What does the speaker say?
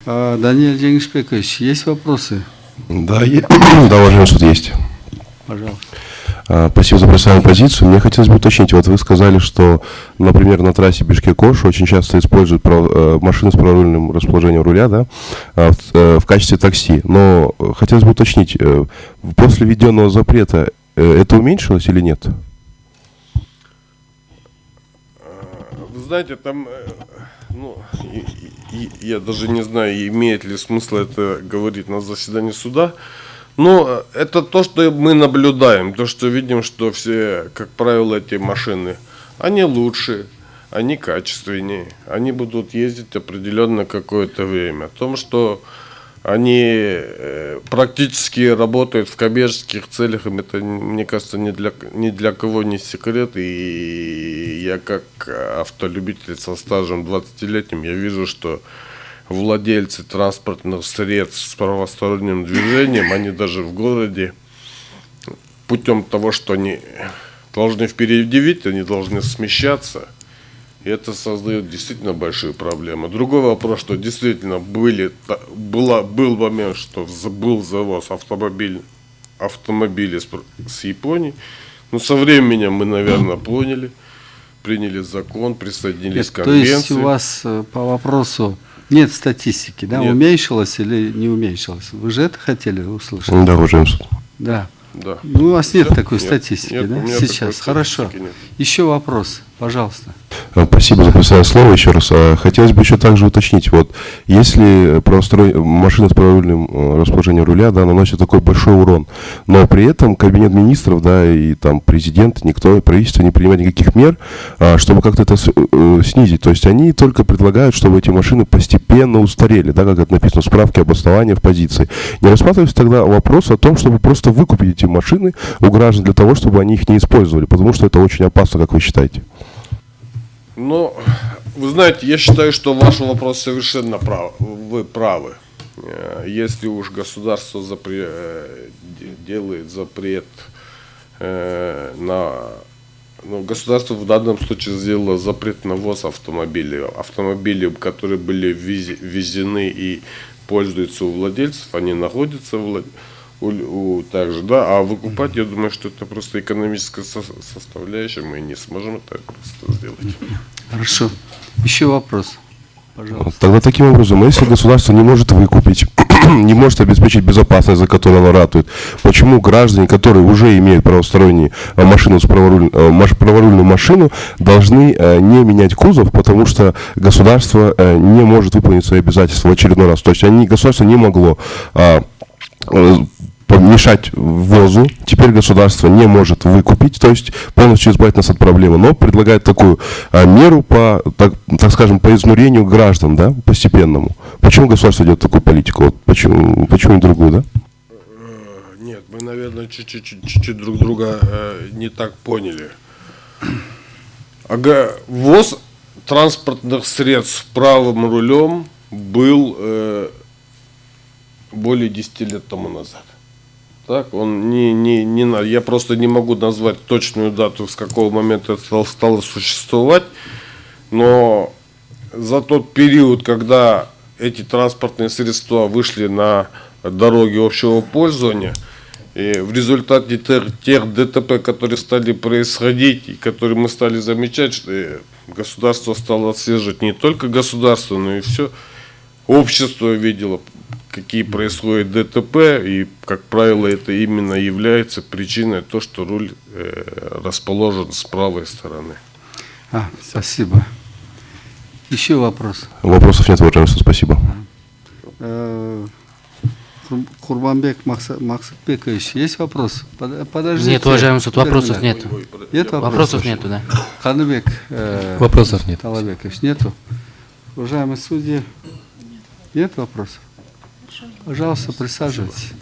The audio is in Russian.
Даниил Жеңишбекович, есть вопросы? Да, да, уважаемый суд, есть. Пожалуйста. Спасибо за представленную позицию. Мне хотелось бы уточнить, вот вы сказали, что, например, на трассе Бишкек-Ош очень часто используют машины с праворульным расположением руля, да, в качестве такси. Но хотелось бы уточнить, после введенного запрета это уменьшилось или нет? Вы знаете, там, я даже не знаю, имеет ли смысл это говорить на заседании суда. Но это то, что мы наблюдаем, то, что видим, что все, как правило, эти машины, они лучше, они качественнее, они будут ездить определенно какое-то время. О том, что они практически работают в коммерческих целях, это, мне кажется, ни для кого не секрет. И я как автолюбитель со стажем 20-летним, я вижу, что владельцы транспортных средств с правосторонним движением, они даже в городе, путем того, что они должны впереди видеть, они должны смещаться, и это создает действительно большие проблемы. Другой вопрос, что действительно был момент, что был завоз автомобилей с Японии, но со временем мы, наверное, приняли закон, присоединились к конвенции. То есть у вас по вопросу нет статистики, да? Нет. Уменьшилось или не уменьшилось? Вы же это хотели услышать? Да, уважаемый суд. Да. Да. Ну, у вас нет Всё? такой Нет, статистики, нет, да? у меня Сейчас. такой Хорошо. статистики нет. Еще вопрос, пожалуйста. Спасибо за представленное слово еще раз. Хотелось бы еще также уточнить, вот если машина с правильным расположением руля, да, наносит такой большой урон, но при этом кабинет министров, да, и там президент, никто, правительство не принимает никаких мер, чтобы как-то это снизить. То есть они только предлагают, чтобы эти машины постепенно устарели, да, как это написано в справке обоснования в позиции. Не рассматривается тогда вопрос о том, чтобы просто выкупить эти машины у граждан для того, чтобы они их не использовали, потому что это очень опасно, как вы считаете? Ну, вы знаете, я считаю, что ваш вопрос совершенно прав. Вы правы. Если уж государство делает запрет государство в данном случае сделало запрет на ввоз автомобилей, которые были ввезены и пользуются у владельцев, они находятся также, да, а выкупать, я думаю, что это просто экономическая составляющая, мы не сможем это просто сделать. Хорошо. Еще вопрос, пожалуйста. Тогда таким образом, если государство не может выкупить, не может обеспечить безопасность, за которую оно ратует, почему граждане, которые уже имеют правостороннюю машину, праворульную машину, должны не менять кузов, потому что государство не может выполнить свои обязательства в очередной раз. То есть государство не могло помешать ввозу, теперь государство не может выкупить, то есть полностью избавить нас от проблемы, но предлагает такую меру по, так скажем, по изнурению граждан, да, постепенному. Почему государство делает такую политику? Вот почему не другую, да? Нет, мы, наверное, чуть-чуть друг друга не так поняли. Ввоз транспортных средств правым рулем был более 10 лет тому назад. Так, он я просто не могу назвать точную дату, с какого момента это стало существовать, но за тот период, когда эти транспортные средства вышли на дороги общего пользования, и в результате тех ДТП, которые стали происходить, и которые мы стали замечать, что государство стало отслеживать, не только государство, но и все общество видело, какие происходят ДТП, и, как правило, это именно является причиной то, что руль расположен с правой стороны. Спасибо. Еще вопрос. Вопросов нет, уважаемый суд, спасибо. Курбанбек Максатбекович, есть вопрос? Подождите. Нет, уважаемый суд, вопросов нет. Нет Вопросов нету, да. Каныбек Вопросов нет. Талабекович, нету? Уважаемые судьи, нет вопросов? Пожалуйста, присаживайтесь.